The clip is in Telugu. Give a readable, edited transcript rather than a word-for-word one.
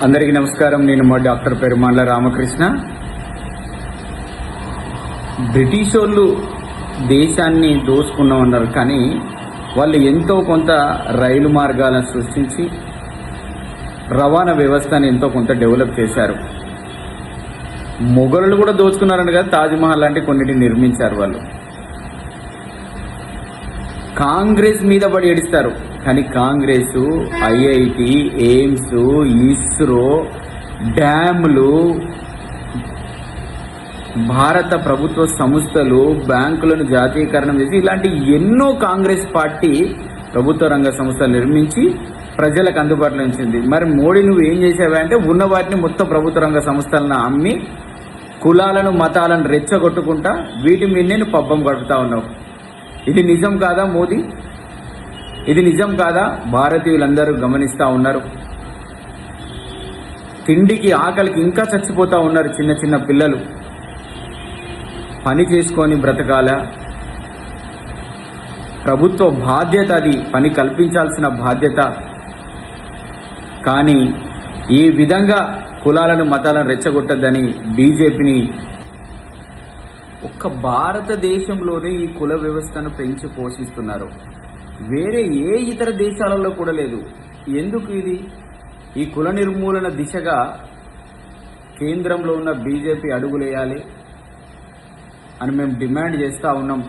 అందరికీ నమస్కారం. నేను మా డాక్టర్ పెరుమాళ్ల రామకృష్ణ. బ్రిటిష్ వాళ్ళు దేశాన్ని దోచుకున్నామన్నారు, కానీ వాళ్ళు ఎంతో కొంత రైలు మార్గాలను సృష్టించి రవాణా వ్యవస్థను ఎంతో కొంత డెవలప్ చేశారు. మొఘలులు కూడా దోచుకున్నారని కదా, తాజ్మహల్ లాంటి కొన్నిటిని నిర్మించారు వాళ్ళు. కాంగ్రెస్ మీద పడి ఏడుస్తారు, కానీ కాంగ్రెస్ ఐఐటి, ఎయిమ్స్, ఇస్రో, డ్యాములు, భారత ప్రభుత్వ సంస్థలు, బ్యాంకులను జాతీయకరణం చేసి ఇలాంటి ఎన్నో కాంగ్రెస్ పార్టీ ప్రభుత్వ రంగ సంస్థలు నిర్మించి ప్రజలకు అందుబాటులో ఉంచింది. మరి మోడీ నువ్వు ఏం చేసావా అంటే ఉన్న వాటిని మొత్తం ప్రభుత్వ రంగ సంస్థలను అమ్మి కులాలను మతాలను రెచ్చగొట్టుకుంటా వీటి మీదనే నువ్వు పబ్బం గడుపుతా ఉన్నావు. ఇది నిజం కాదా మోదీ? ఇది నిజం కాదా? భారతీయులందరూ గమనిస్తూ ఉన్నారు. తిండికి ఆకలికి ఇంకా చచ్చిపోతూ ఉన్నారు చిన్న చిన్న పిల్లలు. పని చేసుకొని బ్రతకాల, ప్రభుత్వ బాధ్యత అది, పని కల్పించాల్సిన బాధ్యత. కానీ ఈ విధంగా కులాలను మతాలను రెచ్చగొట్టద్దని బీజేపీని ఒక్క భారతదేశంలోనే ఈ కుల వ్యవస్థను పెంచి పోషిస్తున్నారు. వేరే ఏ ఇతర దేశాలలో కూడా లేదు. ఎందుకు ఇది? ఈ కుల నిర్మూలన దిశగా కేంద్రంలో ఉన్న బీజేపీ అడుగులేయాలి అని మేము డిమాండ్ చేస్తూ ఉన్నాం.